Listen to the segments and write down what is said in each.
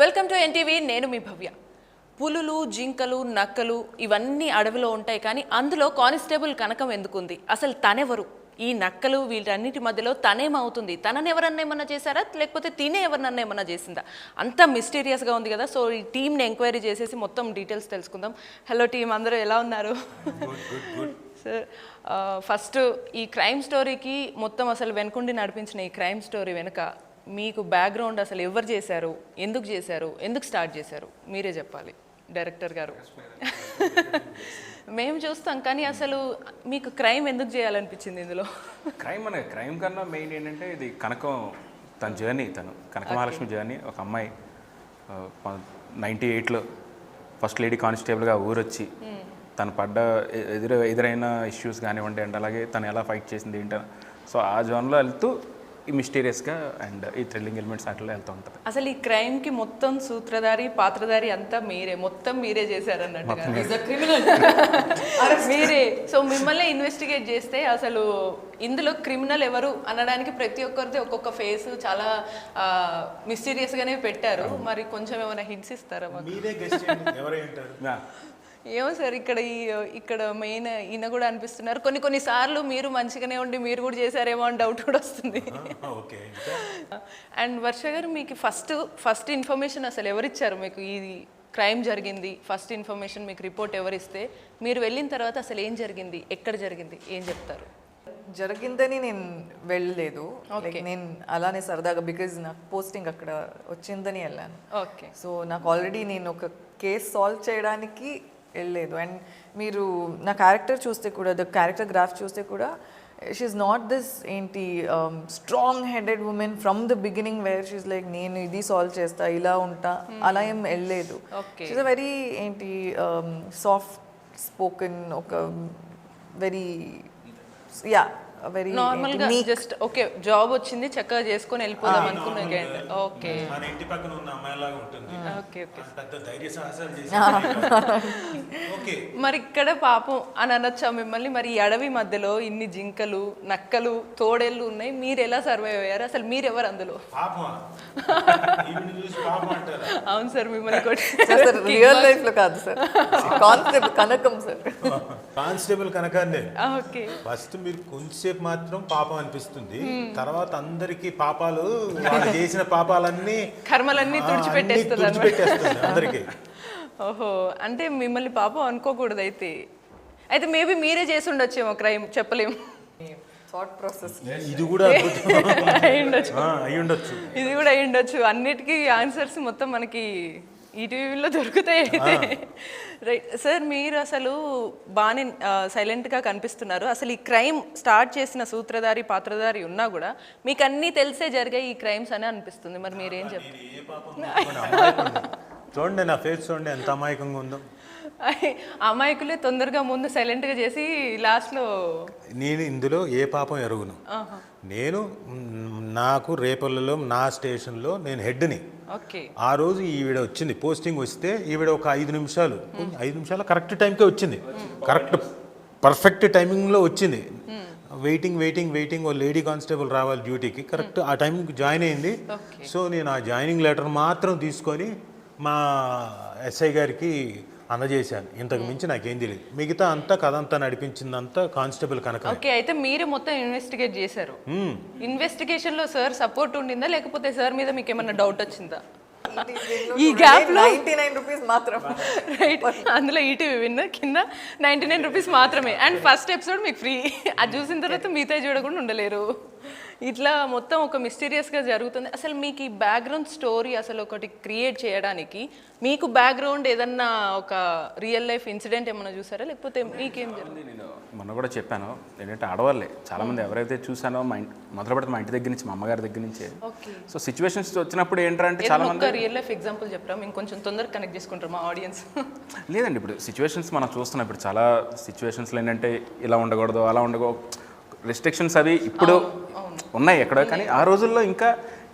Welcome to NTV. నేను మీ భవ్య. పులులు, జింకలు, నక్కలు ఇవన్నీ అడవిలో ఉంటాయి, కానీ అందులో కానిస్టేబుల్ కనకం ఎందుకుంది? అసలు తనెవరు? ఈ నక్కలు వీటన్నిటి మధ్యలో తనేమవుతుంది? తనని ఎవరన్నా ఏమన్నా చేశారా, లేకపోతే తినే ఎవరినన్నా ఏమన్నా చేసిందా? అంత మిస్టీరియస్గా ఉంది కదా. సో ఈ టీంని ఎంక్వైరీ చేసేసి మొత్తం డీటెయిల్స్ తెలుసుకుందాం. హలో టీం, అందరూ ఎలా ఉన్నారు? సార్, ఫస్ట్ ఈ క్రైమ్ స్టోరీకి మొత్తం అసలు వెనుకుండి నడిపించిన ఈ క్రైమ్ స్టోరీ వెనుక మీకు బ్యాక్గ్రౌండ్ అసలు ఎవరు చేశారు, ఎందుకు స్టార్ట్ చేశారు? మీరే చెప్పాలి డైరెక్టర్ గారు. మేము చూస్తాం, కానీ అసలు మీకు క్రైమ్ ఎందుకు చేయాలనిపించింది ఇందులో? క్రైమ్ కన్నా మెయిన్ ఏంటంటే ఇది కనకం, తన జర్నీ, కనక మహాలక్ష్మి జర్నీ. ఒక అమ్మాయి 98లో ఫస్ట్ లేడీ కానిస్టేబుల్గా ఊరొచ్చి తను పడ్డ ఎదురైన ఇష్యూస్ కానివ్వండి, అండ్ అలాగే తను ఎలా ఫైట్ చేసింది ఏంటో, సో ఆ జోన్లో వెళ్తూ ఈ మిస్టీరియస్గా అండ్ ఈ థ్రిల్లింగ్ ఎలిమెంట్స్ అట్లా వెళ్తూ ఉంటుంది. అసలు ఈ క్రైమ్కి మొత్తం సూత్రధారి, పాత్రధారి అంతా మీరే చేశారన్నట్టుగా మీరే. సో మిమ్మల్ని ఇన్వెస్టిగేట్ చేస్తే అసలు ఇందులో క్రిమినల్ ఎవరు అనడానికి ప్రతి ఒక్కరిది ఒక్కొక్క ఫేస్ చాలా మిస్టీరియస్గానే పెట్టారు. మరి కొంచెం ఏమైనా హింట్స్ ఇస్తారా మాకు? ఏమో సార్, ఇక్కడ మెయిన్ ఈయన కూడా అనిపిస్తున్నారు. కొన్ని సార్లు మీరు మంచిగానే ఉండి మీరు కూడా చేశారేమో అని డౌట్ కూడా వస్తుంది. అండ్ వర్ష గారు, మీకు ఫస్ట్ ఇన్ఫర్మేషన్ అసలు ఎవరిచ్చారు? మీకు ఇది క్రైమ్ జరిగింది, ఫస్ట్ ఇన్ఫర్మేషన్ మీకు రిపోర్ట్ ఎవరిస్తే మీరు వెళ్ళిన తర్వాత అసలు ఏం జరిగింది, ఎక్కడ జరిగింది, ఏం చెప్తారు? జరిగిందని నేను వెళ్ళలేదు, నేను అలానే సరదాగా, బికాజ్ నాకు పోస్టింగ్ అక్కడ వచ్చిందని వెళ్ళాను. ఓకే. సో నాకు ఆల్రెడీ నేను ఒక కేస్ సాల్వ్ చేయడానికి వెళ్ళలేదు. అండ్ మీరు నా క్యారెక్టర్ చూస్తే కూడా, ద క్యారెక్టర్ గ్రాఫ్ చూస్తే కూడా, షీఈస్ నాట్ దిస్ ఏంటి strong headed woman from the beginning where she's like నేను ఇది సాల్వ్ చేస్తా, ఇలా ఉంటా, అలా ఏం వెళ్ళలేదు. షీఈస్ అ వెరీ ఏంటి సాఫ్ట్ స్పోకెన్, ఒక వెరీ వెరీ నార్మల్గా జస్ట్ ఓకే జాబ్ వచ్చింది చక్కగా చేసుకొని వెళ్ళిపోదాం అనుకున్నా. ఓకే. మరి ఇక్కడ పాపం అని అనొచ్చా మిమ్మల్ని? మరి ఈ అడవి మధ్యలో ఇన్ని జింకలు, నక్కలు, తోడేళ్ళు ఉన్నాయి, మీరు ఎలా సర్వైవ్ అయ్యారు? అసలు మీరెవరు అందులో? అవును సార్, మిమ్మల్ని రియల్ లైఫ్ లో కాదు సార్, కానిస్టేబుల్ కనకం సార్. కానిస్టేబుల్ కనకాన్నే. ఓకే. ఫస్ట్ మీరు కొంచెంసేపు మాత్రం పాపం అనిపిస్తుంది, తర్వాత అందరికి పాపాలు, వాళ్ళు చేసిన పాపాలన్నీ, కర్మలన్నీ తుడిచిపెట్టేస్తుంది అందరికి. ఓహో, అంటే మిమ్మల్ని పాపం అనుకోకూడదు. అయితే మేబీ మీరే చేసి ఉండొచ్చేమో క్రైమ్, చెప్పలేము. థాట్ ప్రాసెస్ ఇది కూడా అయ్యుండొచ్చు, ఇది కూడా అయ్యుండొచ్చు. అన్నిటికీ ఆన్సర్స్ మొత్తం మనకి ఈటీవీలో దొరుకుతాయి. రైట్ సార్, మీరు అసలు బాగానే సైలెంట్గా కనిపిస్తున్నారు. అసలు ఈ క్రైమ్ స్టార్ట్ చేసిన సూత్రధారి, పాత్రధారి ఉన్నా కూడా మీకు అన్నీ తెలిసే జరిగాయి ఈ క్రైమ్స్ అని అనిపిస్తుంది. మరి మీరేం చెప్తారు? చూడండి నా ఫేస్, చూడండి ఎంత అమాయకంగా ఉందో. అమాయకులే తొందరగా ముందు సైలెంట్గా చేసి లాస్ట్లో నేను ఇందులో ఏ పాపం ఎరుగును. నేను నాకు రేపల్లలో నా స్టేషన్లో నేను హెడ్ని. ఆ రోజు ఈవిడ వచ్చింది, పోస్టింగ్ వస్తే ఈవిడ ఒక 5 నిమిషాలు కరెక్ట్ టైంకే వచ్చింది, కరెక్ట్ పర్ఫెక్ట్ టైమింగ్లో వచ్చింది. వెయిటింగ్ ఓ లేడీ కానిస్టేబుల్ రావాలి డ్యూటీకి, కరెక్ట్ ఆ టైంకి జాయిన్ అయింది. సో నేను ఆ జాయినింగ్ లెటర్ మాత్రం తీసుకొని మా ఎస్ఐ గారికి అందజేశాను. ఇంతకు మించి నాకేం తెలియదు. మిగతా అంతా కథ అంతా నడిపించిందంతా కానిస్టేబుల్ కనుక. ఓకే, అయితే మీరు మొత్తం ఇన్వెస్టిగేట్ చేశారు. ఇన్వెస్టిగేషన్ లో సార్ సపోర్ట్ ఉండిందా, లేకపోతే సార్ మీద మీకు ఏమన్నా డౌట్ వచ్చిందా? ఈ గ్యాప్ లో 99 రూపీస్ మాత్రం. రైట్, అందులో ఈటీవీ విన్ కింద 99 రూపీస్ మాత్రమే. అండ్ ఫస్ట్ ఎపిసోడ్ మీకు ఫ్రీ. అది చూసిన తర్వాత మిగతా చూడకుండా ఉండలేరు. ఇట్లా మొత్తం ఒక మిస్టీరియస్గా జరుగుతుంది. అసలు మీకు ఈ బ్యాక్గ్రౌండ్ స్టోరీ అసలు ఒకటి క్రియేట్ చేయడానికి మీకు బ్యాక్గ్రౌండ్ ఏదన్నా ఒక రియల్ లైఫ్ ఇన్సిడెంట్ ఏమన్నా చూసారా, లేకపోతే మీకేం జరిగింది? నేను మొన్న కూడా చెప్పాను ఏంటంటే, ఆడవాళ్ళే చాలామంది ఎవరైతే చూసానో మొదలు పెడితే మా ఇంటి దగ్గర నుంచి, మా అమ్మగారి దగ్గర నుంచే. సో సిచ్యువేషన్స్ వచ్చినప్పుడు ఏంటంటే చాలా మంది రియల్ లైఫ్ ఎగ్జాంపుల్ చెప్పరా, ఇంకొంచెం తొందరగా కనెక్ట్ చేసుకుంటారు మా ఆడియన్స్. లేదండి, ఇప్పుడు సిచ్యువేషన్స్ మనం చూస్తున్నాం. ఇప్పుడు చాలా సిచ్యువేషన్స్లో ఏంటంటే ఇలా ఉండకూడదు, అలా ఉండకూడదు, రెస్ట్రిక్షన్స్ అవి ఇప్పుడు ఉన్నాయి ఎక్కడో, కానీ ఆ రోజుల్లో ఇంకా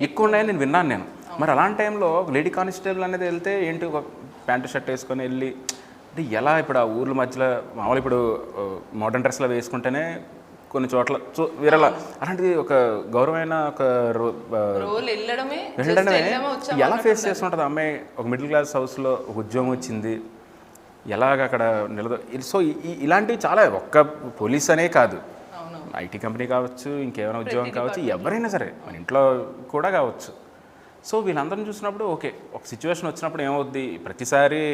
ఎక్కువ ఉన్నాయని నేను విన్నాను. మరి అలాంటి టైంలో లేడీ కానిస్టేబుల్ అనేది వెళ్తే ఏంటి, ఒక ప్యాంటు షర్ట్ వేసుకొని వెళ్ళి అంటే ఎలా ఇప్పుడు ఆ ఊర్ల మధ్యలో మామూలు ఇప్పుడు మోడర్న్ డ్రెస్లో వేసుకుంటేనే కొన్ని చోట్ల సో వీరలా అలాంటిది ఒక గౌరవమైన ఒక రోల్ వెళ్ళడమే వెళ్ళడమే ఎలా ఫేస్ చేస్తుంటుంది అమ్మాయి. ఒక మిడిల్ క్లాస్ హౌస్లో ఒక ఉద్యోగం వచ్చింది, ఎలాగ అక్కడ సో ఇలాంటివి చాలా ఒక్క పోలీస్ అనే కాదు, ఐటీ కంపెనీ కావచ్చు, ఇంకేమైనా ఉద్యోగం కావచ్చు, ఎవరైనా సరే మన ఇంట్లో కూడా కావచ్చు. సో వీళ్ళందరిని చూసినప్పుడు ఓకే, ఒక సిచ్యువేషన్ వచ్చినప్పుడు ఏమవుద్ది, ప్రతిసారి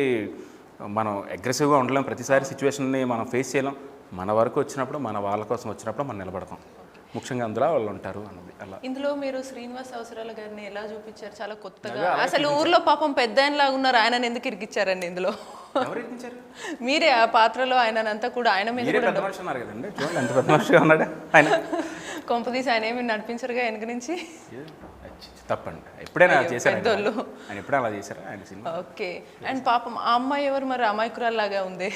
మనం అగ్రెసివ్గా ఉండలేం, ప్రతిసారి సిచ్యువేషన్ని మనం ఫేస్ చేయలేం. మన వరకు వచ్చినప్పుడు మన వాళ్ళ కోసం వచ్చినప్పుడు మనం నిలబడతాం. ముఖ్యంగా అందులో వాళ్ళు ఉంటారు అన్నది అలా. ఇందులో మీరు శ్రీనివాస్ అవసరాల గారిని ఎలా చూపించారు? చాలా కొత్తగా, అసలు ఊర్లో పాపం పెద్ద ఆయనలాగా ఉన్నారు, ఆయనను ఎందుకు ఇరికిచ్చారండి ఇందులో? మీరే ఆ పాత్రలో ఆయనంతా కూడా ఆయన మీద పెద్ద మనిషి ఉన్నారు కదండి, చూడండి ఎంత పెద్ద మనిషిగా ఉన్నాడు ఆయన. కొంపదీసి ఆయన ఏమి నడిపించరుగా వెనక నుంచి? తప్పండి, ఎప్పుడైనా చేశారు ఆయన, ఎప్పుడైనా అలా చేశారు ఆయన సినిమా. ఓకే. అండ్ పాపం ఆ అమ్మాయి ఎవరు మరి? అమాయకురాల్లాగా ఉంది.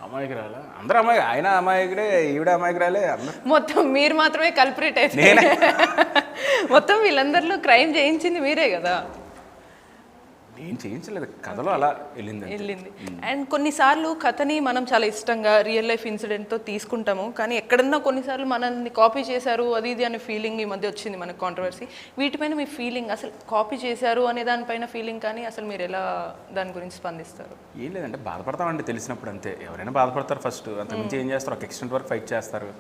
అమాయకురాలా? అందరూ అమ్మాయి, ఆయన అమాయకుడే, ఈవిడ అమాయకురాలే, మొత్తం మీరు మాత్రమే కల్పరేట్ అయితే. మొత్తం వీళ్ళందరిలో క్రైమ్ చేయించింది మీరే కదా? నేను చేయించలేదు, కథలో అలా వెళ్ళింది. అండ్ కొన్నిసార్లు కథని మనం చాలా ఇష్టంగా రియల్ లైఫ్ ఇన్సిడెంట్తో తీసుకుంటాము, కానీ ఎక్కడన్నా కొన్నిసార్లు మనల్ని కాపీ చేశారు అది ఇది అనే ఫీలింగ్ ఈ మధ్య వచ్చింది మనకు, కాంట్రవర్సీ. వీటిపైన మీ ఫీలింగ్, అసలు కాపీ చేశారు అనే దానిపైన ఫీలింగ్ కానీ అసలు మీరు ఎలా దాని గురించి స్పందిస్తారు? ఏం లేదంటే బాధపడతామండి, తెలిసినప్పుడు అంతే. ఎవరైనా బాధపడతారు ఫస్ట్, అంతకుమించి ఏం చేస్తారు, ఒక ఎక్స్టెంట్ వరకు ఫైట్ చేస్తారు,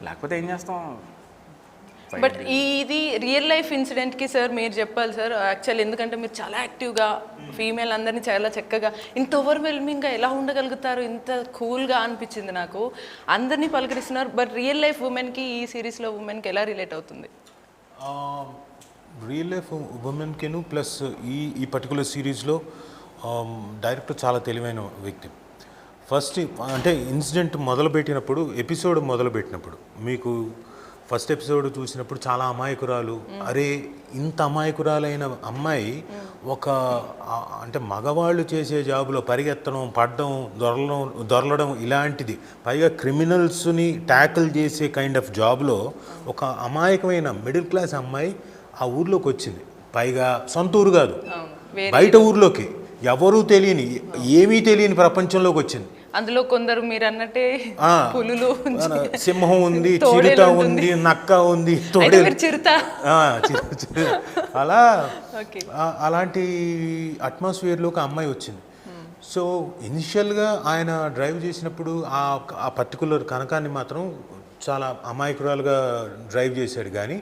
లేకపోతే ఏం చేస్తాం. బట్ ఇది రియల్ లైఫ్ ఇన్సిడెంట్కి సార్ మీరు చెప్పాలి సార్ యాక్చువల్, ఎందుకంటే మీరు చాలా యాక్టివ్గా ఫీమేల్ అందరినీ చాలా చక్కగా, ఇంత ఓవర్వెల్మింగ్గా ఎలా ఉండగలుగుతారు, ఇంత కూల్గా అనిపించింది నాకు. అందరినీ పలకరిస్తున్నారు, బట్ రియల్ లైఫ్ ఉమెన్కి ఈ సిరీస్లో ఉమెన్కి ఎలా రిలేట్ అవుతుంది? రియల్ లైఫ్ ఉమెన్కిను ప్లస్ ఈ పర్టికులర్ సిరీస్లో డైరెక్టర్ చాలా తెలివైన వ్యక్తి. ఫస్ట్ అంటే ఇన్సిడెంట్ మొదలుపెట్టినప్పుడు, ఎపిసోడ్ మొదలుపెట్టినప్పుడు మీకు ఫస్ట్ ఎపిసోడ్ చూసినప్పుడు చాలా అమాయకురాలు, అరే ఇంత అమాయకురాలైన అమ్మాయి ఒక అంటే మగవాళ్ళు చేసే జాబులో పరిగెత్తడం, పడడం, దొరలడం ఇలాంటిది, పైగా క్రిమినల్స్ని ట్యాకిల్ చేసే కైండ్ ఆఫ్ జాబ్లో ఒక అమాయకమైన మిడిల్ క్లాస్ అమ్మాయి ఆ ఊర్లోకి వచ్చింది. పైగా సొంత ఊరు కాదు, బయట ఊర్లోకి, ఎవరూ తెలియని, ఏమీ తెలియని ప్రపంచంలోకి వచ్చింది. అందులో కొందరు మీరు అన్నట్టే పులులు, సింహం ఉంది, చిరుత ఉంది, నక్క ఉంది, అలా అలాంటి అట్మాస్ఫియర్లోకి అమ్మాయి వచ్చింది. సో ఇనిషియల్గా ఆయన డ్రైవ్ చేసినప్పుడు ఆ పర్టికులర్ కనకాన్ని మాత్రం చాలా అమాయకురాలుగా డ్రైవ్ చేశాడు. కానీ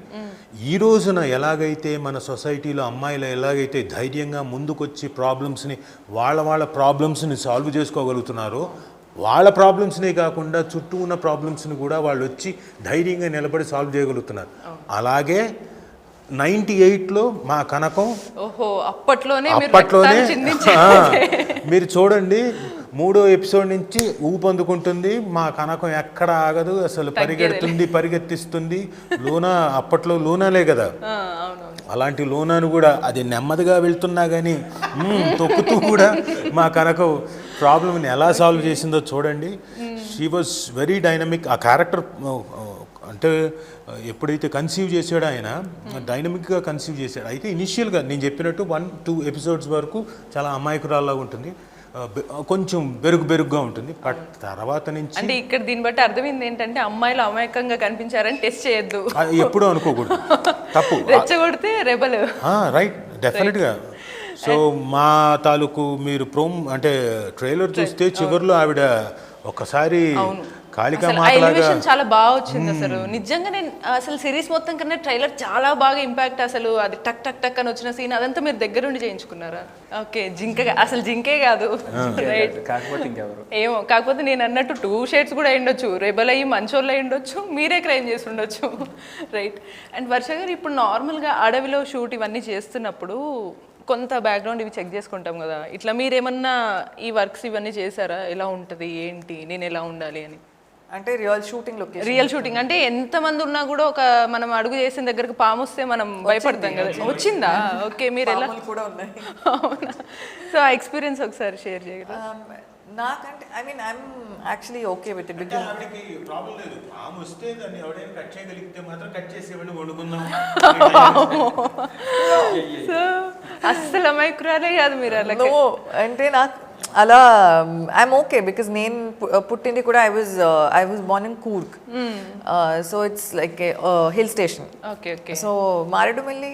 ఈ రోజున ఎలాగైతే మన సొసైటీలో అమ్మాయిలు ఎలాగైతే ధైర్యంగా ముందుకొచ్చి ప్రాబ్లమ్స్ని వాళ్ళ ప్రాబ్లమ్స్ని సాల్వ్ చేసుకోగలుగుతున్నారో, వాళ్ళ ప్రాబ్లమ్స్నే కాకుండా చుట్టూ ఉన్న ప్రాబ్లమ్స్ని కూడా వాళ్ళు వచ్చి ధైర్యంగా నిలబడి సాల్వ్ చేయగలుగుతున్నారు. అలాగే 98లో మా కనకం అప్పట్లోనే మీరు చూడండి, 3వ ఎపిసోడ్ నుంచి ఊపందుకుంటుంది. మా కనకం ఎక్కడ ఆగదు, అసలు పరిగెత్తిస్తుంది. లూనా అప్పట్లో లూనాలే కదా, అలాంటి లూనాను కూడా అది నెమ్మదిగా వెళ్తున్నా కానీ తొక్కుతూ కూడా మా కనకం ప్రాబ్లమ్ని ఎలా సాల్వ్ చేసిందో చూడండి. She was very dynamic. ఆ క్యారెక్టర్ అంటే ఎప్పుడైతే కన్సీవ్ చేశాడో ఆయన డైనమిక్గా కన్సీవ్ చేశాడు. అయితే ఇనిషియల్గా నేను చెప్పినట్టు 1-2 ఎపిసోడ్స్ వరకు చాలా అమాయకురాల్లాగా ఉంటుంది, కొంచెం బెరుగ్గా ఉంటుంది. బట్ తర్వాత నుంచి అంటే ఇక్కడ దీన్ని బట్టి అర్థమైంది ఏంటంటే అమ్మాయిలు అమాయకంగా కనిపించారని టెస్ట్ చేయొద్దు, ఎప్పుడూ అనుకోకూడదు, తప్పు. రెచ్చగొడితే రెబల్, రైట్, డెఫినెట్గా. సో మా తాలూకు మీరు అంటే ట్రైలర్ చూస్తే చివరిలో ఆవిడ ఒకసారి చాలా బాగా వచ్చింది అసలు. నిజంగా నేను అసలు సిరీస్ మొత్తం కన్నా ట్రైలర్ చాలా బాగా ఇంపాక్ట్, అసలు అది టక్ టక్ టక్ అని వచ్చిన సీన్ అదంతా మీరు దగ్గరుండి చేయించుకున్నారా? ఓకే, అసలు జింకే కాదు, ఏమో కాకపోతే నేను అన్నట్టు 2 షేడ్స్ కూడా అయ్యుండొచ్చు, రెబల్ అయ్యి మంచోళ్ళు అయ్యుండొచ్చు, మీరే క్రైమ్ చేసి ఉండొచ్చు, రైట్. అండ్ వర్ష గారు, ఇప్పుడు నార్మల్గా అడవిలో షూట్ ఇవన్నీ చేస్తున్నప్పుడు కొంత బ్యాక్గ్రౌండ్ ఇవి చెక్ చేసుకుంటాం కదా, ఇట్లా మీరేమన్నా ఈ వర్క్స్ ఇవన్నీ చేశారా? ఎలా ఉంటుంది ఏంటి, నేను ఎలా ఉండాలి అని? అంటే రియల్ షూటింగ్ అంటే ఎంతమంది ఉన్నా కూడా ఒక మనం అడుగు చేసిన దగ్గరకు పాము వస్తే మనం భయపడతాం కదా, వచ్చిందా? ఓకే, మీరు ఎలా? అవునా? సో ఆ ఎక్స్పీరియన్స్ ఒకసారి షేర్ చేయగలరా? నాకంటే I'm actually okay with it, because problem లేదు. పాము వస్తే దాన్ని ఎవరైనా కట్ చేయగలిగితే మాత్రం కట్ చేసేవాడిని వండుకుందాం. సో అస్సలు అమాయకురాలే కాదు మీరు అలా. అంటే నాకు అలా ఐఎమ్ ఓకే బికాస్ నేను పుట్టింది కూడా I was born in Coorg, so it's like hill station. Okay okay. So Maredumilli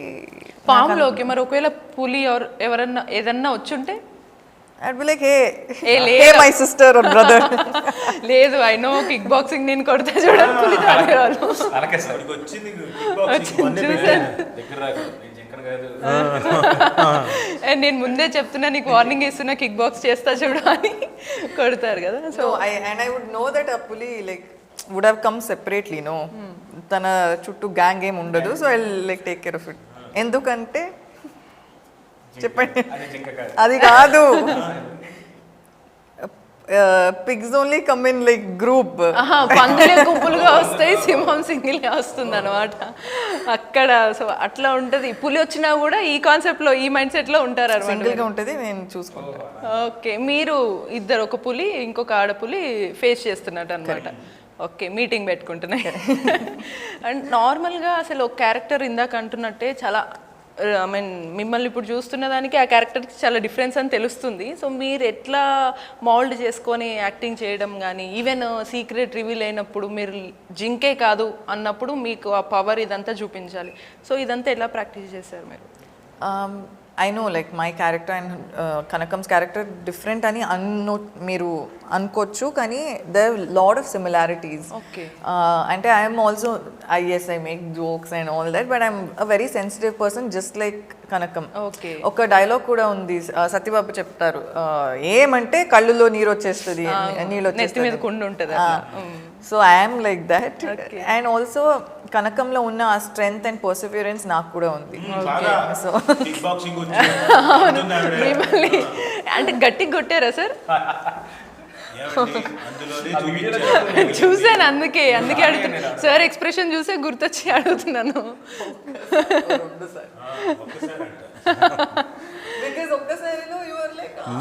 ఫామ్లోకి మరి ఒకవేళ పులి ఎవరన్నా ఏదన్నా వచ్చుంటే I'd be like, hey, Hey, hey, my sister or brother. లేదు ఐ నో కిక్ బాక్సింగ్ నేను కొడతా చూడండి పులి తాగేవాళ్ళు. అలాగే సార్ అండ్ నేను ముందే చెప్తున్నా నీకు వార్నింగ్ ఇస్తున్నా కిక్ బాక్స్ చేస్తా చూడు అని కొడతారు కదా. So I would know that a puli like would have come separately, no. తన చుట్టూ గ్యాంగ్ ఏం ఉండదు, so I like take care of it. ఎందుకంటే చెప్పండి, అది కాదు, pigs only come in like group. పందులే గుంపులుగా వస్తాయి, సింహం సింగిల్ గా వస్తుంది అనమాట అక్కడ. సో అట్లా ఉంటది. పులి వచ్చినా కూడా ఈ కాన్సెప్ట్ లో, ఈ మైండ్ సెట్ లో ఉంటారు అనమాట. సింగిల్ గా ఉంటది, నేను చూసుకుంటా. ఓకే, మీరు ఇద్దరు, ఒక పులి ఇంకొక ఆడపులి ఫేస్ చేస్తున్నట్టు అనమాట. Okay, meeting పెట్టుకుంటున్నాయి. అండ్ నార్మల్గా అసలు ఒక క్యారెక్టర్ ఇందాక అంటున్నట్టే చాలా ఐ మీన్ మిమ్మల్ని ఇప్పుడు చూస్తున్న దానికి ఆ క్యారెక్టర్కి చాలా డిఫరెన్స్ అని తెలుస్తుంది. సో మీరు ఎట్లా మౌల్డ్ చేసుకొని యాక్టింగ్ చేయడం కానీ, ఈవెన్ సీక్రెట్ రివీల్ అయినప్పుడు మీరు జింకే కాదు అన్నప్పుడు మీకు ఆ పవర్ ఇదంతా చూపించాలి. సో ఇదంతా ఎలా ప్రాక్టీస్ చేశారు మీరు? I know like my character and Kanakam's character different అని మీరు అనుకోవచ్చు, కానీ there are lot of similarities. Okay. అంటే I am also, yes, I make jokes and all that, but I'm a very sensitive person just like Kanakam. Okay. ఒక dialogue కూడా ఉంది, సత్యబాబు చెప్తారు, ఏమంటే కళ్ళులో నీరు వచ్చేస్తుంది, నీళ్ళు నెత్తి మీద కుండు ఉంటుంది. So I'm like that. And also కనకంలో ఉన్న ఆ స్ట్రెంగ్త్ అండ్ పర్సివియరెన్స్ నాకు కూడా ఉంది. సో మిమ్మల్ని అంటే గట్టిగా కొట్టారా సార్? చూసాను, అందుకే అడుగుతున్నా సార్. ఎక్స్ప్రెషన్ చూసే గుర్తొచ్చి అడుగుతున్నాను.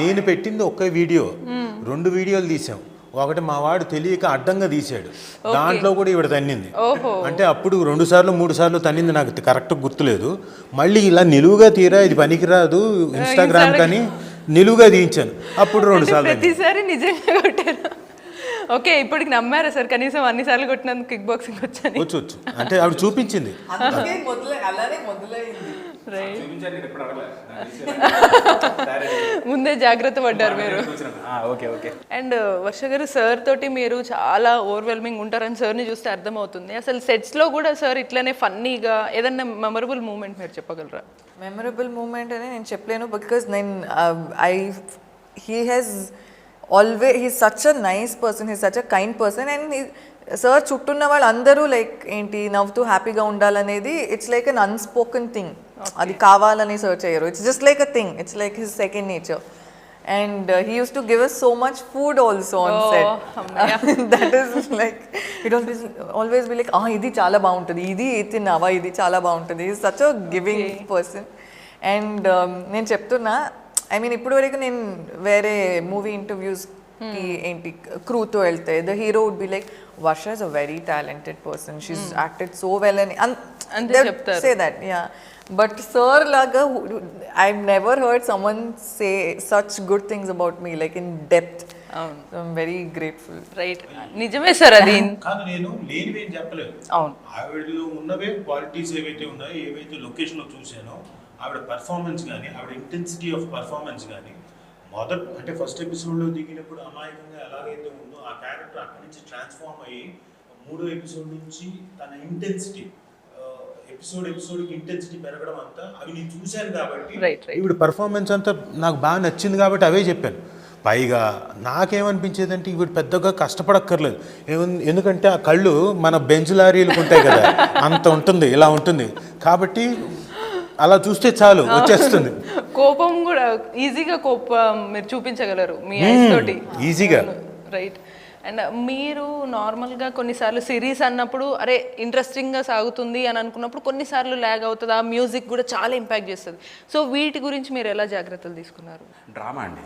నేను పెట్టింది ఒక్క వీడియో, 2 వీడియోలు తీసాం. ఒకటి మా వాడు తెలియక అడ్డంగా తీసాడు, దాంట్లో కూడా ఈవిడ తన్నింది. అంటే అప్పుడు 2 సార్లు 3 సార్లు తన్నింది, నాకు కరెక్ట్ గుర్తులేదు. మళ్ళీ ఇలా నిలువుగా తీరా ఇది పనికిరాదు ఇన్స్టాగ్రామ్ కానీ నిలువుగా తీయించాను, అప్పుడు 2 సార్లు. ప్రతిసారి నిజంగా కొట్టారు. ఓకే, ఇప్పటికి నమ్మారా సార్ కనీసం అన్నిసార్లు కొట్టినందుకు కిక్ బాక్సింగ్ వచ్చాను? వచ్చు అంటే ఆవిడ చూపించింది. ముందే జాగ్రత్త పడ్డారు మీరు. Okay okay. అండ్ వర్ష గారు, సార్ తోటి మీరు చాలా ఓవర్వెల్మింగ్ ఉంటారని సార్ని చూస్తే అర్థమవుతుంది. అసలు సెట్స్లో కూడా సార్ ఇట్లనే ఫన్నీగా ఏదన్నా మెమరబుల్ మూమెంట్ మీరు చెప్పగలరా? మెమరబుల్ మూమెంట్ అని నేను చెప్పలేను, బికాజ్ నేను he's such a nice person, he's such a kind person, and sir చుట్టూన్న వాళ్ళు అందరూ లైక్ ఏంటి నవ్వుతూ హ్యాపీగా ఉండాలనేది it's like an unspoken thing. అది కావాలని సార్ చేయరు, it's just like a thing, it's like his second nature. And he used to give us so much food also on set. That is like, it always be like, ఇది చాలా బాగుంటుంది, ఇది తిన్నావా, ఇది చాలా బాగుంటుంది. He's such a giving person. And నేను చెప్తున్నా, ఐ మీన్ ఇప్పుడు వరకు నేను వేరే మూవీ ఇంటర్వ్యూస్కి ఏంటి క్రూతో వెళ్తే the hero would be like, Varsha is a very talented person, she's acted so well అని say that. Yeah, but sir లాగా I never heard someone say such good things about me like in depth. I'm very grateful. Right, నిజమే sir అది. కానీ నేను లేనివేం చెప్పలేదు. అవును, ఆవిడలో ఉన్నవే qualities ఏవైతే ఉన్నాయో, ఏవైతే లొకేషన్లో చూసానో, ఆవిడ పర్ఫార్మెన్స్ కానీ, ఆవిడ ఇంటెన్సిటీ ఆఫ్ పర్ఫార్మెన్స్ కానీ, అంటే ఫస్ట్ ఎపిసోడ్లో దిగినప్పుడు అమాయకంగా ఎలాగైతే ఉందో ఆ క్యారెక్టర్ అక్కడి నుంచి ట్రాన్స్ఫార్మ్ అయ్యి 3వ ఎపిసోడ్ నుంచి తన ఇంటెన్సిటీ, ఎపిసోడ్కి ఇంటెన్సిటీ పెరగడం అంతా అవి నేను చూశాను కాబట్టి ఈవిడ పర్ఫార్మెన్స్ అంతా నాకు బాగా నచ్చింది కాబట్టి అవే చెప్పాను. పైగా నాకేమనిపించేది అంటే ఈవిడ పెద్దగా కష్టపడక్కర్లేదు, ఎందుకంటే ఆ కళ్ళు మన బెంచ్ లారీలకు ఉంటాయి కదా, అంత ఉంటుంది, ఇలా ఉంటుంది కాబట్టి అలా చూస్తే చాలు వచ్చేస్తుంది. కోపం కూడా ఈజీగా కోపం మీరు చూపించగలరు మీ ఐస్ తోటి, ఈజీగా. రైట్. అండ్ మీరు నార్మల్గా కొన్నిసార్లు సిరీస్ అన్నప్పుడు అరే ఇంట్రెస్టింగ్గా సాగుతుంది అని అనుకున్నప్పుడు కొన్నిసార్లు ల్యాగ్ అవుతుంది, ఆ మ్యూజిక్ కూడా చాలా ఇంపాక్ట్ చేస్తుంది. సో వీటి గురించి మీరు ఎలా జాగ్రత్తలు తీసుకున్నారు? డ్రామా అండి,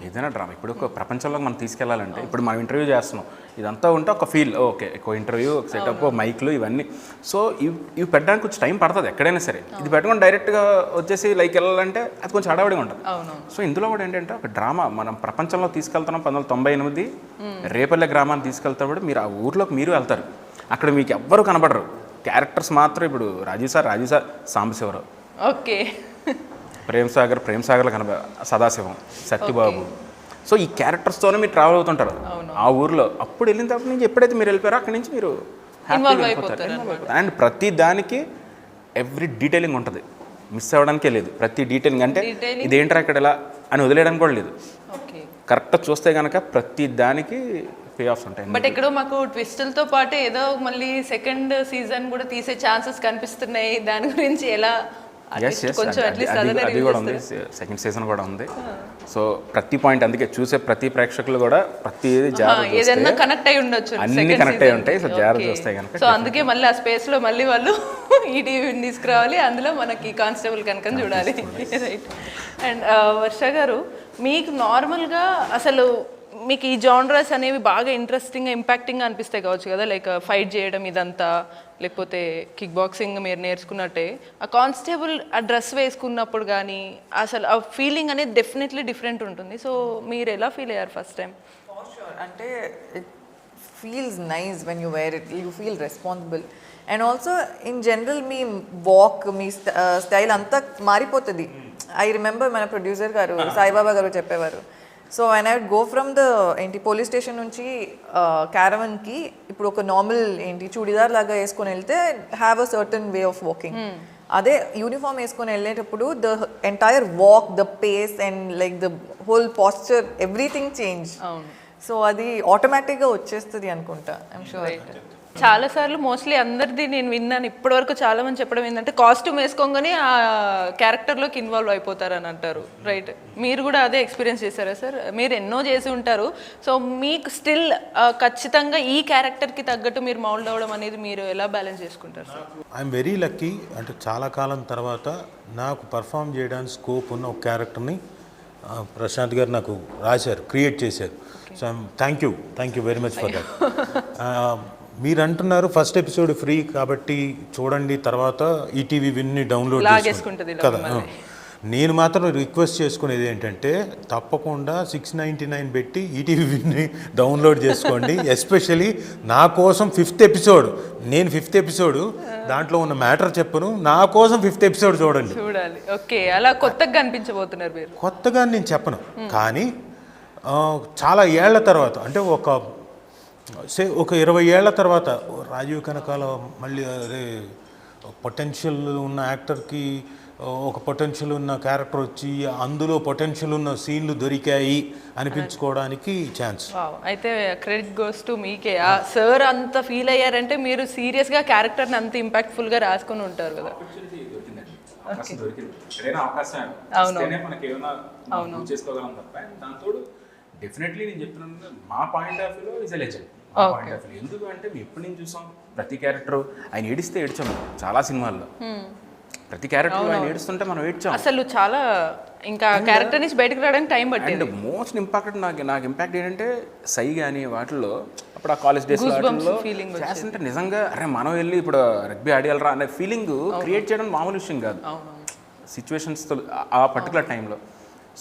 ఏదైనా డ్రామా. ఇప్పుడు ఒక ప్రపంచంలో మనం తీసుకెళ్లాలంటే ఇప్పుడు మనం ఇంటర్వ్యూ చేస్తున్నాం, ఇదంతా ఉంటే ఒక ఫీల్, ఓకే ఒక ఇంటర్వ్యూ, ఒక సెటప్, మైక్లు ఇవన్నీ. సో ఇవి పెట్టడానికి కొంచెం టైం పడుతుంది ఎక్కడైనా సరే. ఇది పెట్టుకొని డైరెక్ట్గా వచ్చేసి లైక్ వెళ్ళాలంటే అది కొంచెం హడావిడిగా ఉంటుంది. సో ఇందులో కూడా ఏంటంటే ఒక డ్రామా మనం ప్రపంచంలో తీసుకెళ్తున్నాం. 1998 రేపల్లె గ్రామాన్ని తీసుకెళ్తాడు. మీరు ఆ ఊర్లోకి మీరు వెళ్తారు, అక్కడ మీకు ఎవ్వరు కనబడరు, క్యారెక్టర్స్ మాత్రం. ఇప్పుడు రాజీవ్ సార్ సాంబశివరావు, ఓకే, ప్రేమ్ సాగర్లో సదాశివం, సత్యబాబు. సో ఈ క్యారెక్టర్స్తోనే మీరు ట్రావెల్ అవుతుంటారు ఆ ఊర్లో. అప్పుడు వెళ్ళిన తర్వాత నుంచి ఎప్పుడైతే మీరు వెళ్ళిపోయారో అక్కడి నుంచి మీరు హ్యాపీగా అయిపోతారు. అండ్ ప్రతి దానికి ఎవ్రీ డీటెయిలింగ్ ఉంటుంది, మిస్ అవ్వడానికే లేదు. ప్రతి డీటెయిలింగ్ అంటే ఇదేంటారా ఇక్కడ ఎలా అని వదిలేయడానికి కూడా లేదు. కరెక్ట్గా చూస్తే కనుక ప్రతి దానికి పే ఆఫ్స్ ఉంటాయి. బట్ ఎక్కడో మాకు ట్విస్టులతో పాటు ఏదో మళ్ళీ సెకండ్ సీజన్ కూడా తీసే ఛాన్సెస్ కనిపిస్తున్నాయి. దాని గురించి ఎలా? అది కూడా ఉంది, సెకండ్ సీజన్ కూడా ఉంది. సో ప్రతి పాయింట్, అందుకే చూసే ప్రతి ప్రేక్షకులు కూడా ప్రతి ఏదైనా కనెక్ట్ అయి ఉండొచ్చు, అన్ని కనెక్ట్ అయి ఉంటాయి. సో జాగ్రత్త చూస్తే కనుక. సో అందుకే మళ్ళీ ఆ స్పేస్ లో మళ్ళీ వాళ్ళు ఈ టీవీని తీసుకురావాలి, అందులో మనకి కానిస్టేబుల్ కనుక చూడాలి. రైట్. అండ్ వర్ష గారు, మీకు నార్మల్గా అసలు మీకు ఈ జానరస్ అనేవి బాగా ఇంట్రెస్టింగ్గా ఇంపాక్టింగ్గా అనిపిస్తాయి కావచ్చు కదా, లైక్ ఫైట్ చేయడం ఇదంతా, లేకపోతే కిక్ బాక్సింగ్ మీరు నేర్చుకున్నట్టే ఆ కానిస్టేబుల్ ఆ డ్రెస్ వేసుకున్నప్పుడు కానీ అసలు ఆ ఫీలింగ్ అనేది డెఫినెట్లీ డిఫరెంట్ ఉంటుంది. సో మీరు ఎలా ఫీల్ అయ్యారు ఫస్ట్ టైం? అంటే it feels nice when you wear it, you feel responsible. And also in general మీ వాక్, మీ స్టైల్ అంతా మారిపోతుంది. ఐ రిమెంబర్ మన ప్రొడ్యూసర్ గారు సాయిబాబా గారు చెప్పేవారు, so when I would go from the police station నుంచి క్యారవన్కి ఇప్పుడు ఒక నార్మల్ చూడిదార్ లాగా వేసుకొని వెళ్తే have a certain way of walking. అదే యూనిఫామ్ వేసుకొని వెళ్ళేటప్పుడు the entire walk, the pace and like the whole posture, everything change. సో అది ఆటోమేటిక్గా వచ్చేస్తుంది అనుకుంటా, ఐఎమ్ షూర్. చాలా సార్లు మోస్ట్లీ అందరిది నేను విన్నాను ఇప్పటివరకు, చాలా మంది చెప్పడం ఏంటంటే కాస్ట్యూమ్ వేసుకోగానే ఆ క్యారెక్టర్లోకి ఇన్వాల్వ్ అయిపోతారని అంటారు. రైట్, మీరు కూడా అదే ఎక్స్పీరియన్స్ చేశారా సార్? మీరు ఎన్నో చేసి ఉంటారు, సో మీకు స్టిల్ ఖచ్చితంగా ఈ క్యారెక్టర్కి తగ్గట్టు మీరు మౌల్డ్ అవ్వడం అనేది మీరు ఎలా బ్యాలెన్స్ చేసుకుంటారు సార్? I'm very lucky. అంటే చాలా కాలం తర్వాత నాకు పర్ఫామ్ చేయడానికి స్కోప్ ఉన్న ఒక క్యారెక్టర్ని ప్రశాంత్ గారు నాకు రాశారు, క్రియేట్ చేశారు. So thank you very much for that. మీరు అంటున్నారు ఫస్ట్ ఎపిసోడ్ ఫ్రీ కాబట్టి చూడండి, తర్వాత ఈటీవీ విన్ని డౌన్లోడ్ చేసుకుంటుంది కదా. నేను మాత్రం రిక్వెస్ట్ చేసుకునేది ఏంటంటే తప్పకుండా 699 పెట్టి ఈటీవీ విన్ని డౌన్లోడ్ చేసుకోండి. ఎస్పెషలీ నా కోసం 5th ఎపిసోడ్, నేను 5th ఎపిసోడ్ దాంట్లో ఉన్న మ్యాటర్ చెప్పను, నా కోసం 5th ఎపిసోడ్ చూడండి. ఓకే, అలా కొత్తగా కనిపించబోతున్నారు మీరు? కొత్తగా నేను చెప్పను, కానీ చాలా ఏళ్ల తర్వాత, అంటే ఒక 20 ఏళ్ల తర్వాత రాజీవ్ కనకాల మళ్ళీ అదే పొటెన్షియల్ ఉన్న యాక్టర్కి ఒక పొటెన్షియల్ ఉన్న క్యారెక్టర్ వచ్చి అందులో పొటెన్షియల్ ఉన్న సీన్లు దొరికాయి అనిపించుకోవడానికి ఛాన్స్. అయితే క్రెడిట్ గోస్ టు మీకే. సార్ అంత ఫీల్ అయ్యారంటే మీరు సీరియస్గా క్యారెక్టర్ని అంత ఇంపాక్ట్ఫుల్గా రాసుకుని ఉంటారు కదా. డెఫినెట్లీ నేను చెప్తున్నాను, మా పాయింట్ ఆఫ్ వ్యూలో ఈజ్ ఎ లెజెండ్. ఎందుకు అంటే మేము ఎప్పుడు నేను చూసాం ప్రతి క్యారెక్టర్ ఆయన ఏడిస్తే ఏడ్చాము చాలా సినిమాల్లో. ప్రతి క్యారెక్టర్ ఆయన ఏడుస్తుంటే మనం ఏడ్చాం అసలు. చాలా ఇంకా క్యారెక్టర్ నుంచి బయటకు రావడానికి టైం పట్టింది. అండ్ మోస్ట్ ఇంపాక్ట్ నాకు ఇంపాక్ట్ ఏంటంటే సై కానీ వాటిల్లో అప్పుడు ఆ కాలేజ్ డేస్ వాటిల్లో చేస్తుంటే నిజంగా అరే మనం వెళ్ళి ఇప్పుడు రగ్బీ ఆడేయాలరా అనే ఫీలింగ్ క్రియేట్ చేయడం మామూలు విషయం కాదు సిచ్యువేషన్స్తో ఆ పర్టికులర్ టైంలో.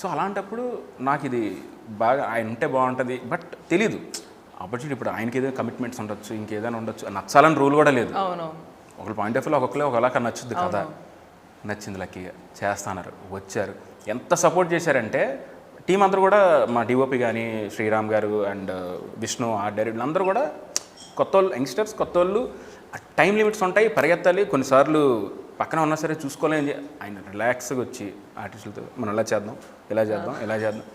సో అలాంటప్పుడు నాకు ఇది బాగా ఆయన ఉంటే బాగుంటుంది, బట్ తెలీదు ఆపర్చునిటీ. ఇప్పుడు ఆయనకి ఏదైనా కమిట్మెంట్స్ ఉండొచ్చు, ఇంకేదైనా ఉండొచ్చు, నచ్చాలని రూల్ కూడా లేదు. ఒకళ్ళ పాయింట్ ఆఫ్ వ్యూలో ఒక్కొక్కరు ఒకలాగా నచ్చుద్ది కదా. నచ్చింది, లక్కీగా చేస్తున్నారు, వచ్చారు, ఎంత సపోర్ట్ చేశారంటే టీం అందరూ కూడా, మా డిఓపి కానీ శ్రీరామ్ గారు అండ్ విష్ణు ఆర్ట్ డైరెక్టర్ అందరూ కూడా కొత్త వాళ్ళు, యంగ్స్టర్స్ కొత్త వాళ్ళు. టైం లిమిట్స్ ఉంటాయి, పరిగెత్తాలి, కొన్నిసార్లు పక్కన ఉన్నా సరే చూసుకోలేని ఆయన రిలాక్స్గా వచ్చి ఆర్టిస్టులతో మనం ఇలా చేద్దాం, ఇలా చేద్దాం, ఇలా చేద్దాం,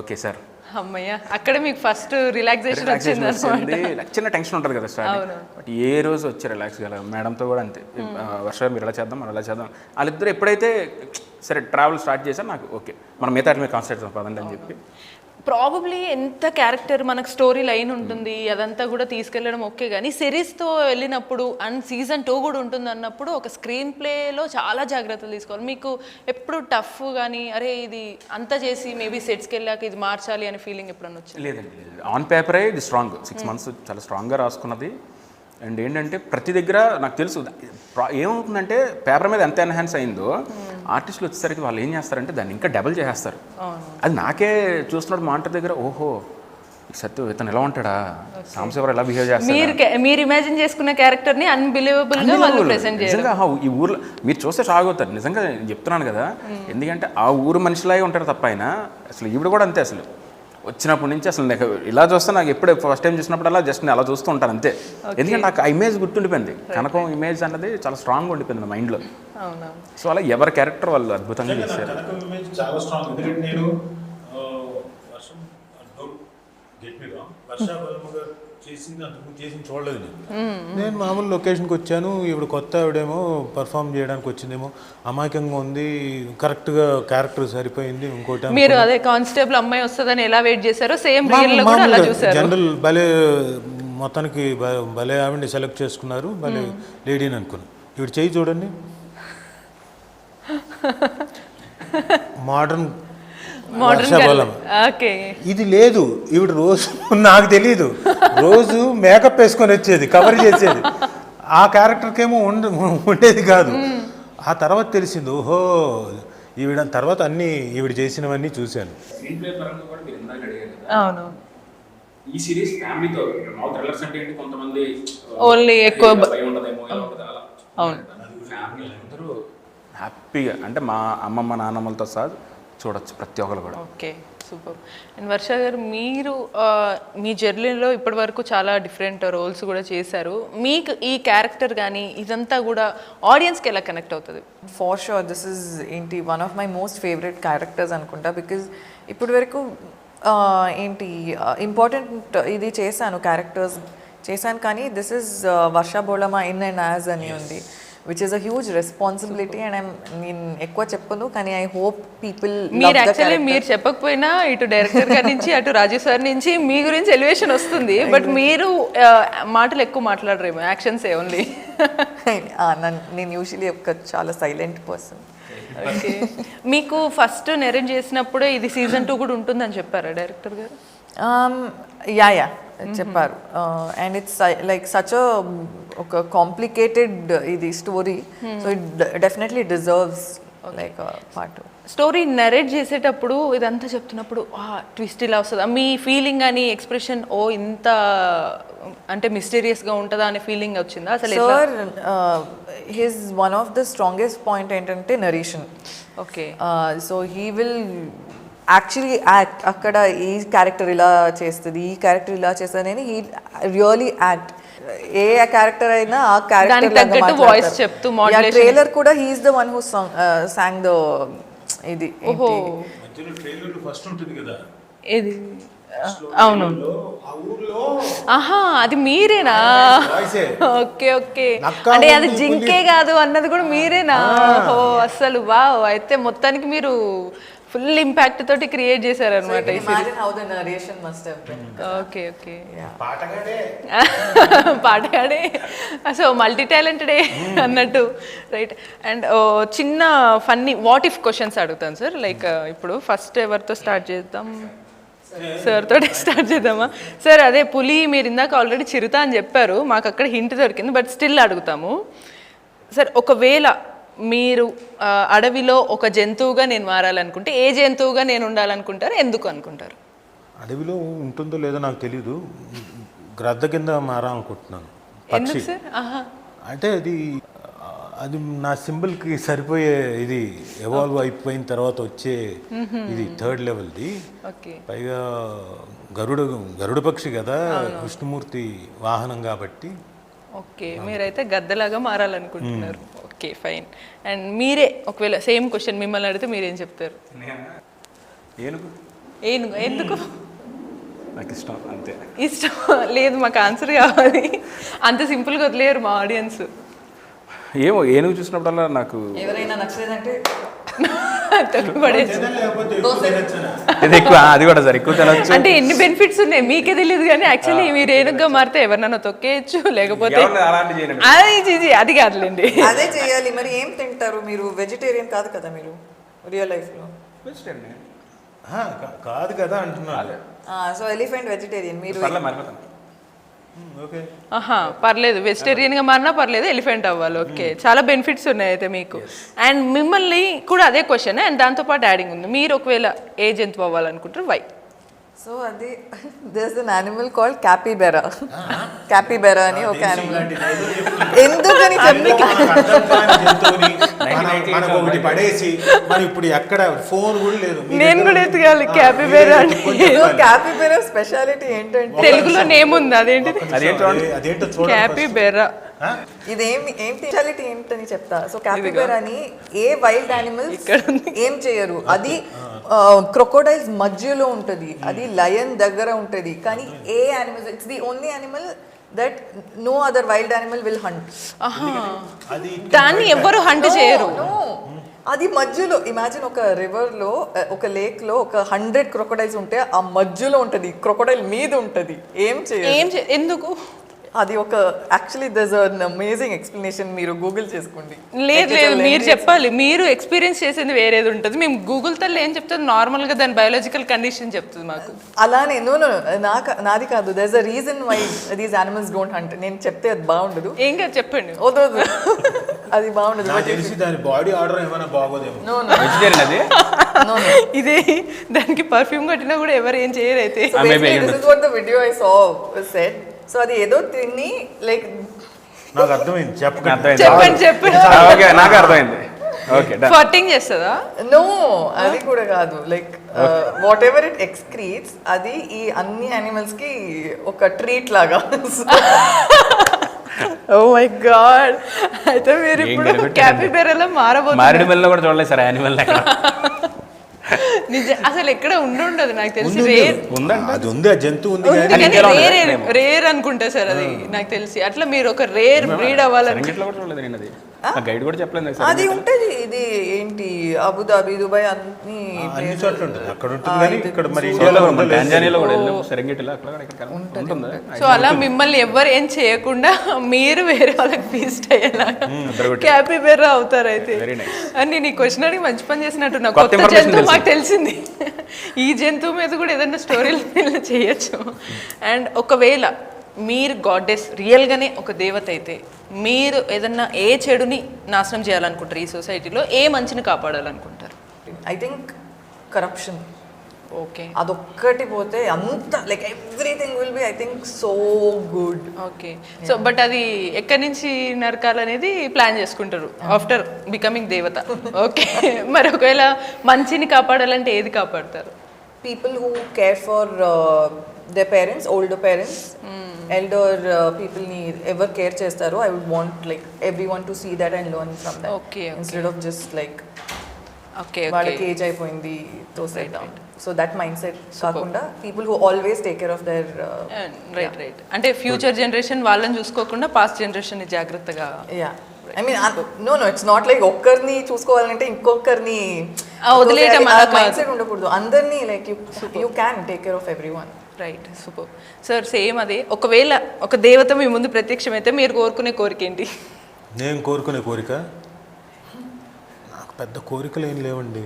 ఓకే సార్ అమ్మయ్య అక్కడ మీకు ఫస్ట్ రిలాక్సేషన్ వచ్చింది వచ్చింది. చిన్న టెన్షన్ ఉంటుంది కదా స్టార్ట్, బట్ ఏ రోజు వచ్చి రిలాక్స్ కాలేదు. మేడంతో కూడా అంతే, వర్ష మీరు ఎలా చేద్దాం మనం ఎలా చేద్దాం. వాళ్ళిద్దరు ఎప్పుడైతే సరే ట్రావెల్ స్టార్ట్ చేశారు నాకు ఓకే మనం మిగతా మీద కాన్సన్ట్రేట్ చేద్దాం పదండి అని చెప్పి. ప్రాబబ్లీ ఎంత క్యారెక్టర్ మనకు స్టోరీ లైన్ ఉంటుంది అదంతా కూడా తీసుకెళ్ళడం ఓకే, కానీ సిరీస్తో వెళ్ళినప్పుడు అండ్ సీజన్ 2 కూడా ఉంటుంది అన్నప్పుడు ఒక స్క్రీన్ ప్లేలో చాలా జాగ్రత్తలు తీసుకోవాలి. మీకు ఎప్పుడు టఫ్ కానీ అరే ఇది అంతా చేసి మేబీ సెట్స్కి వెళ్ళాక ఇది మార్చాలి అనే ఫీలింగ్ ఎప్పుడన్నా వచ్చింది? లేదండి, ఆన్ పేపరే ఇది స్ట్రాంగ్. 6 months చాలా స్ట్రాంగ్గా రాసుకున్నది. అండ్ ఏంటంటే ప్రతి దగ్గర నాకు తెలుసు ఏమవుతుందంటే పేపర్ మీద ఎంత ఎన్హాన్స్ అయిందో ఆర్టిస్టులు వచ్చేసరికి వాళ్ళు ఏం చేస్తారంటే దాన్ని ఇంకా డబుల్ చేసేస్తారు. అది నాకే చూస్తున్నాడు మానిటర్ దగ్గర, ఓహో సత్య ఇతను ఎలా ఉంటాడా, సాంబశివరావు ఎలా బిహేవ్ చేస్తారు. మీరు ఇమాజిన్ చేసుకున్న క్యారెక్టర్ని అన్బిలీవబుల్గా వాళ్ళు ప్రెజెంట్ చేశారు. నిజంగా ఈ ఊర్లో మీరు చూస్తే షాక్ అవుతారు. నిజంగా చెప్తున్నాను కదా, ఎందుకంటే ఆ ఊరు మనిషిలాగే ఉంటారు తప్ప ఆయన అసలు ఈవిడ కూడా అంతే. అసలు వచ్చినప్పటి నుంచి అసలు నాకు ఇలా చూస్తే నాకు ఎప్పుడు ఫస్ట్ టైం చూసినప్పుడు అలా జస్ట్ నేను అలా చూస్తూ ఉంటాను అంతే. ఎందుకంటే నాకు ఆ ఇమేజ్ గుర్తుండిపోయింది. కనకం ఇమేజ్ అన్నది చాలా స్ట్రాంగ్గా ఉండిపోయింది నా మైండ్లో. సో అలా ఎవరి క్యారెక్టర్ వాళ్ళు అద్భుతంగా చేశారు. కనకం ఇమేజ్ చాలా స్ట్రాంగ్. ఎందుకంటే నేను వర్షం గెట్ మీ రాంగ్, వర్ష బలమ్మ గారు చేసింది అంతకు చేసింది చూడలేదు నేను మామూలు లొకేషన్కి వచ్చాను. ఇప్పుడు కొత్త ఆవిడేమో పర్ఫామ్ చేయడానికి వచ్చిందేమో, అమాయకంగా ఉంది, కరెక్ట్గా క్యారెక్టర్ సరిపోయింది. ఇంకోటి మీరు అదే కానిస్టేబుల్ అమ్మాయి వస్తుందని ఎలా వెయిట్ చేశారో సేమ్ రియల్ లో కూడా అలా చూశారు. జనరల్ భలే మొత్తానికి భలే ఆవిడని సెలెక్ట్ చేసుకున్నారు, భలే లేడీని అనుకున్నాను. ఇప్పుడు చెయ్యి చూడండి, మోడర్న్ ఇది లేదు. ఈవిడ రోజు నాకు తెలియదు, రోజు మేకప్ వేసుకొని వచ్చేది, కవర్ చేసేది. ఆ క్యారెక్టర్కేమో ఉండేది కాదు. ఆ తర్వాత తెలిసింది, ఓహో ఈవిడ. తర్వాత అన్ని ఈవిడ చేసినవన్నీ చూశాను. అవును, ఈ సిరీస్ ఫ్యామిలీతో థ్రిల్లర్స్ అంటే ఏంటి, కొంతమంది ఓన్లీ ఎక్కువ అవును ఫ్యామిలీ అందరూ హ్యాపీగా అంటే మా అమ్మమ్మ నాన్నమ్మలతో సహా చూడొచ్చు ప్రతి ఒక్కరు కూడా. Okay, super. అండ్ వర్ష గారు మీరు మీ జర్నీలో ఇప్పటి వరకు చాలా డిఫరెంట్ రోల్స్ కూడా చేశారు. మీకు ఈ క్యారెక్టర్ కానీ ఇదంతా కూడా ఆడియన్స్కి ఎలా కనెక్ట్ అవుతుంది? ఫర్ షూర్ దిస్ ఇస్ ఏంటి one of my most favourite characters అనుకుంటా. బికాజ్ ఇప్పటి వరకు ఏంటి ఇంపార్టెంట్ ఇది చేశాను, క్యారెక్టర్స్ చేశాను, కానీ this is Varsha Bolamma in and as అని ఉంది, which is a huge responsibility. And నేను ఎక్కువ చెప్పను, కానీ ఐ హోప్ పీపుల్ మీరు యాక్చువల్లీ మీరు చెప్పకపోయినా ఇటు డైరెక్టర్ గారి నుంచి అటు రాజు సార్ నుంచి మీ గురించి ఎలివేషన్ వస్తుంది, బట్ మీరు మాటలు ఎక్కువ మాట్లాడరేమో, యాక్షన్స్ ఏ ఓన్లీ. నేను యూజువలీ ఒక చాలా సైలెంట్ పర్సన్. ఓకే, మీకు ఫస్ట్ నెరేట్ చేసినప్పుడే ఇది సీజన్ 2 కూడా ఉంటుందని చెప్పారా డైరెక్టర్ గారు? యా చెప్పారు. అండ్ ఇట్స్ లైక్ సచ్ ఒక కాంప్లికేటెడ్ ఇది story, so it definitely deserves like part. Story narrate చేసేటప్పుడు ఇదంతా చెప్తున్నప్పుడు ట్విస్ట్ ఇలా వస్తుందా మీ ఫీలింగ్ అని ఎక్స్ప్రెషన్, ఓ ఇంత అంటే మిస్టీరియస్గా ఉంటుందా అనే ఫీలింగ్ వచ్చిందా అసలు? Sir his one of the strongest point ఏంటంటే narration. Okay, so he will actually act. అక్కడ ఈ క్యారెక్టర్ ఇలా చేస్తుంది, ఈ క్యారెక్టర్ ఇలా చేస్తుంది అని హీ రియలీ యాక్ట్. ఏ క్యారెక్టర్ అయినా ఆ క్యారెక్టర్ వాయిస్ చెప్తూ ట్రైలర్ కూడా he's the one who sang the ఇది. ఓహో, ఫస్ట్ ఉంటుంది కదా ఇది అవును, ఆహా అది మీరేనా? ఓకే ఓకే, అంటే అది జింకే కాదు అన్నది కూడా మీరేనా? ఓ అసలు వావ్, అయితే మొత్తానికి మీరు ఫుల్ ఇంపాక్ట్ తోటి క్రియేట్ చేశారు అనమాట. ఓకే ఓకే, పాటగాడే, సో మల్టీ టాలెంటెడే అన్నట్టు, రైట్. అండ్ చిన్న ఫన్నీ వాట్ ఇఫ్ క్వశ్చన్స్ అడుగుతాను సార్. లైక్ ఇప్పుడు ఫస్ట్ ఎవరితో స్టార్ట్ చేద్దాం? సార్ తోటి స్టార్ట్ చేద్దామా? సార్ అదే పులి మీరు ఇందాక ఆల్రెడీ చిరుత అని చెప్పారు, మాకు అక్కడ హింట్ దొరికింది, బట్ స్టిల్ అడుగుతాము. సార్ ఒకవేళ మీరు అడవిలో ఒక జంతువుగా నేను మారాలనుకుంటే ఏ జంతువుగా నేను ఉండాలనుకుంటారు, ఎందుకు అనుకుంటారు? అడవిలో ఉంటుందో లేదో నాకు తెలీదు, గ్రద్ద కింద మారాలనుకుంటున్నాను. ఎందుకు సార్? అంటే అది నా సింబల్కి సరిపోయే ఇది, ఎవాల్వ్ అయిపోయిన తర్వాత వచ్చే ఇది 3rd లెవెల్ది. పైగా గరుడ పక్షి కదా, విష్ణుమూర్తి వాహనం కాబట్టి. ఓకే, మీరైతే గద్దలాగా మారాలనుకుంటున్నారు. Okay fine. అండ్ మీరే ఒకవేళ సేమ్ క్వశ్చన్ మిమ్మల్ని అడిగితే మీరేం చెప్తారు? ఏనుగు. ఏనుగు ఎందుకు? నాకు ఇష్టం అంతే. ఇష్టం లేదు, మాకు ఆన్సర్ కావాలి. అంత సింపుల్గా వదిలేరు మా ఆడియన్స్. ఏమో ఏనుగు చూసినప్పుడల్లా నాకు ఎవరైనా నచ్చలేదంటే పడేసి లేకపోతే ఎక్కువ తినొచ్చనా? ఇది ఎక్కువ అది కూడా సార్ ఎక్కువ తినొచ్చు. అంటే ఎన్ని బెనిఫిట్స్ ఉన్నాయి మీకే తెలియదు, కానీ యాక్చువల్లీ మీరు ఏనుగుగా మారితే ఎవరినైనా తొక్కేయచ్చు, లేకపోతే ఎవరిని అలాంటి చేయను. అది కాదులేండి. అదే చేయాలి. మరి ఏం తింటారు మీరు? వెజిటేరియన్ కాదు కదా మీరు రియల్ లైఫ్లో? కాదు కదా అంటున్నాను. సో ఎలిఫెంట్ వెజిటేరియన్, మీరు పర్లే మారిపోతాను. ఓకే, ఆహా పర్లేదు, వెజిటేరియన్గా మారినా పర్లేదు, ఎలిఫెంట్ అవ్వాలి. ఓకే, చాలా బెనిఫిట్స్ ఉన్నాయి అయితే మీకు. అండ్ మిమ్మల్ని కూడా అదే క్వశ్చన్, అండ్ దాంతోపాటు యాడింగ్ ఉంది. మీరు ఒకవేళ ఏ జంతువు అవ్వాలనుకుంటారు, వై? సో అది there is an animal called capybara. Capybara అని ఒక యానిమల్. ఎందుకని చెప్పి మనకు ఒకటి పడేసి మరి ఇప్పుడు ఎక్కడ ఫోన్ కూడా లేదు. నేను కూడా ఎత్తుకోవాలి క్యాపిబెరా అని. క్యాపిబెరా స్పెషాలిటీ ఏంటంటే తెలుగులో నేమ్ ఉంది, అదేంటి? అదేంటో చూడండి. క్యాపిబెరా. ఇదేమి ఏం స్పెషాలిటీ ఏంటని చెప్తా. సో క్యాపిబెరాని ఏ వైల్డ్ యానిమల్స్ ఏం చేయరు. అది క్రొకోడైల్స్ మధ్యలో ఉంటుంది, అది లయన్ దగ్గర ఉంటుంది. కానీ ఏ animals, it's the only animal that no other wild animal will hunt. దాన్ని ఎవ్వరు హంట్ చేయరు. అది మధ్యలో ఇమాజిన్ ఒక రివర్ లో, ఒక లేక్ లో ఒక 100 క్రొకోడైల్స్ ఉంటే ఆ మధ్యలో ఉంటది, క్రొకోడైల్ మీద ఉంటది. ఏం చేయరు. ఎందుకు? అది ఒక యాక్చువల్లీ దర్స్ అన్ అమేజింగ్ ఎక్స్ప్లెనేషన్. మీరు గూగుల్ చేసుకోండి. లేదు మీరు చెప్పాలి, మీరు ఎక్స్పీరియన్స్ చేసింది వేరేది ఉంటుంది. మేము గూగుల్ తల్లి ఏం చెప్తుంది, నార్మల్గా దాని బయాలజికల్ కండిషన్ చెప్తుంది మాకు. అలానే నో నాది కాదు. There's a reason why these animals don't hunt. నేను చెప్తే అది బాగుండదు. ఏం కాదు చెప్పండి. వద్దు అది బాగుండదు. నాకు తెలిసి దాని బాడీ ఆర్డర్ ఏమైనా బాగోదేమో. వెజిటేరియన్ అది. ఇదే దానికి పర్ఫ్యూమ్ కట్టినా కూడా ఎవరు ఏం చేయరు అయితే. This is what the video I saw said. So అది ఏదో తిని లైక్ నాకు అర్థమైంది. చెప్పండి. ఓకే నాకు అర్థమైంది. ఓకే ఫర్టింగ్ చేస్తుందా? నో అది కూడా కాదు. లైక్ వాట్ ఎవర్ ఇట్ ఎక్స్క్రీట్స్, అది ఈ అన్ని యానిమల్స్ కి ఒక ట్రీట్ లాగా. ఓ మై గాడ్, అయితే మీరు ఇప్పుడు క్యాపిబెరాలో మారబోతున్నారు. మారేడుమల్లిలో కూడా చూడలేదు సార్ యానిమల్ ఎక్కడ. అసలు ఎక్కడ ఉండదు నాకు తెలిసి. రేర్ అది ఉంది, ఆ జంతువు ఉంది. రేర్ అనుకుంటా సార్ అది నాకు తెలిసి. అట్లా మీరు ఒక రేర్ బ్రీడ్ అవ్వాలని చూడలేదు నేను. అది గైడ్ కూడా చెప్పలేదు. అది ఉంటుంది. ఇది ఏంటి అబుదాబి, దుబాయ్ అన్ని చోట్ల ఉంటుంది. అక్కడ ఉంటుంది కానీ ఇక్కడ మరి టాంజానియాలో కూడా వెళ్ళాము, సెరెంగెటిలో అక్కడ ఉంటుంది. సో అలా మిమ్మల్ని ఎవ్వరు ఏం చేయకుండా మీరు వేరే వాళ్ళకి ఫీస్ట్ అయ్యేలా క్యాపిబెరా అవుతారు అయితే. నేను ఈ క్వశ్చన్ అడిగి మంచి పని చేసినట్టు. నాకు కొత్త జంతువు మాకు తెలిసింది. ఈ జంతువు మీద కూడా ఏదైనా స్టోరీలు చేయొచ్చు. అండ్ ఒకవేళ మీరు గాడెస్ రియల్గానే ఒక దేవత అయితే, మీరు ఏదన్నా ఏ చెడుని నాశనం చేయాలనుకుంటారు ఈ సొసైటీలో, ఏ మంచిని కాపాడాలనుకుంటారు? I think corruption. ఓకే, అదొక్కటి పోతే అంత like everything will be I think so good. Okay, so but అది ఎక్కడి నుంచి నరకాలనేది ప్లాన్ చేసుకుంటారు ఆఫ్టర్ బికమింగ్ దేవత. ఓకే, మరి ఒకవేళ మంచిని కాపాడాలంటే ఏది కాపాడతారు? People who care for their parents, older parents, elder people ni ever care chestaro. I would want like everyone to see that and learn from that. Okay. Instead of just like okay వాళ్ళకి age అయిపోయింది తోసేద్దాం. So that mindset కాకుండా people who always take care of their right. అంటే future generation వాళ్ళని చూసుకోకుండా past generation జాగ్రత్తగా. Yeah I mean no it's not like ఒక్కరిని చూసుకోవాలంటే ఇంకొకరిని వదిలేయటం మైండ్ సెట్ ఉండకూడదు. అందరినీ like you can take care of everyone. Right, super sir. Same అదే, ఒకవేళ ఒక దేవత మీ ముందు ప్రత్యక్షమైతే మీరు కోరుకునే కోరిక ఏంటి? నేను కోరుకునే కోరిక, నాకు పెద్ద కోరికలు ఏం లేవండి.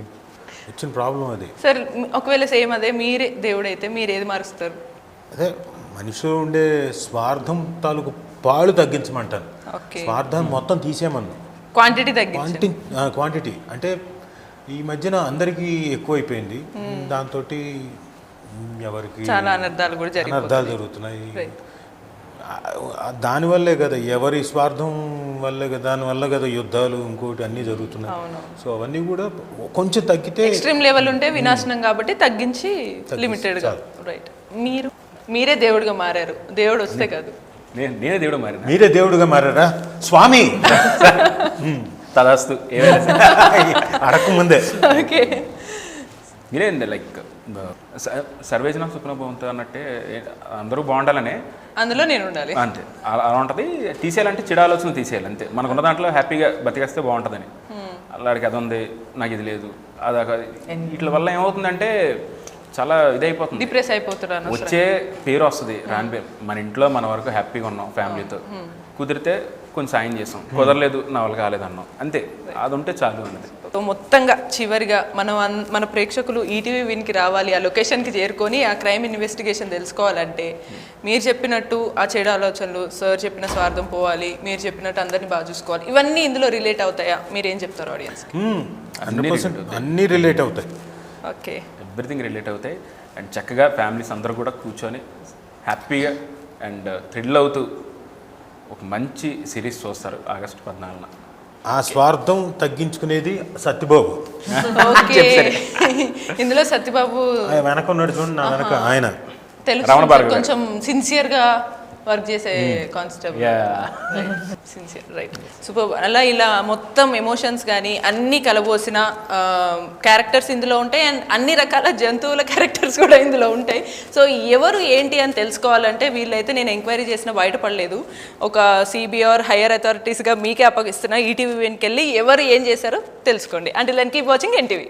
వచ్చిన ప్రాబ్లం అది. సార్ ఒకవేళ సేమ్ అదే మీరే దేవుడు అయితే మీరు ఏది మారుస్తారు? అదే మనిషిలో ఉండే స్వార్థం తాలూకు పాలు తగ్గించమంటాను. స్వార్థాన్ని మొత్తం తీసేయమన్నా, క్వాంటిటీ తగ్గించండి. క్వాంటిటీ అంటే ఈ మధ్యన అందరికీ ఎక్కువైపోయింది. దాంతో ఎవరికి చాలా అనర్థాలు కూడా జరుగుతున్నాయి. దానివల్లే కదా, ఎవరి స్వార్థం వల్లే కదా, దానివల్ల కదా యుద్ధాలు ఇంకోటి అన్నీ జరుగుతున్నాయి. సో అవన్నీ కూడా కొంచెం తగ్గితే, ఎక్స్ట్రీమ్ లెవెల్ ఉంటే వినాశనం కాబట్టి తగ్గించి లిమిటెడ్గా. రైట్, మీరే దేవుడిగా మారారు. దేవుడు వస్తే కాదు, నేనే దేవుడు మారాను. మీరే దేవుడుగా మారారా స్వామి? తదాస్తు, అడగ ముందే. ఓకే, ఇదేండి లైక్ సర్వేజన సుఖనభవంతో అన్నట్టే అందరూ బాగుండాలనే అందులో నేను ఉండాలి అంతే అలా ఉంటుంది. తీసేయాలంటే చెడు ఆలోచనలు తీసేయాలి అంతే. మనకున్న దాంట్లో హ్యాపీగా బతికేస్తే బాగుంటుందని. అలాడికి అది ఉంది, నాకు ఇది లేదు, అది వీటి వల్ల ఏమవుతుందంటే చాలా ఇదైపోతుంది, డిప్రెస్ అయిపోతున్నాను. వచ్చే పేరు వస్తుంది రాని పేరు. మన ఇంట్లో మన వరకు హ్యాపీగా ఉన్నాం, ఫ్యామిలీతో కుదిరితే కొంచెం సాయం చేసాం, కుదరలేదు నా వల్ల కాలేదన్నాం అంతే. అది ఉంటే చాలు అన్నది. మొత్తంగా చివరిగా మన ప్రేక్షకులు ఈటీవీ విన్కి రావాలి, ఆ లొకేషన్కి చేరుకొని ఆ క్రైమ్ ఇన్వెస్టిగేషన్ తెలుసుకోవాలంటే మీరు చెప్పినట్టు ఆ చెడు ఆలోచనలు, సార్ చెప్పిన స్వార్థం పోవాలి, మీరు చెప్పినట్టు అందరినీ బాగా చూసుకోవాలి, ఇవన్నీ ఇందులో రిలేట్ అవుతాయా? మీరేం చెప్తారు ఆడియన్స్? 100% అన్నీ రిలేట్ అవుతాయి. ఓకే, ఎవ్రీథింగ్ రిలేట్ అవుతాయి. అండ్ చక్కగా ఫ్యామిలీస్ అందరూ కూడా కూర్చొని హ్యాపీగా అండ్ థ్రిల్ అవుతూ ఒక మంచి సిరీస్ చూస్తారు ఆగస్టు 14న. ఆ స్వార్థం తగ్గించుకునేది సత్యబాబు. ఓకే. ఇందులో సత్యబాబు వెనక ఉన్నాడు చూడండి, నా వెనక ఆయన తెలుసు, కొంచెం సిన్సియర్గా వర్క్ చేసే కానిస్టేబుల్. Sincere, right, super. అలా ఇలా మొత్తం ఎమోషన్స్ కానీ అన్నీ కలబోసిన క్యారెక్టర్స్ ఇందులో ఉంటాయి. అండ్ అన్ని రకాల జంతువుల క్యారెక్టర్స్ కూడా ఇందులో ఉంటాయి. సో ఎవరు ఏంటి అని తెలుసుకోవాలంటే వీళ్ళైతే నేను ఎంక్వైరీ చేసిన బయటపడలేదు. ఒక సిబిఆర్ హైయర్ అథారిటీస్గా మీకే అప్పగిస్తున్నా. ఈటీవీ వెనకెళ్ళి ఎవరు ఏం చేశారో తెలుసుకోండి. Until then keep watching NTV.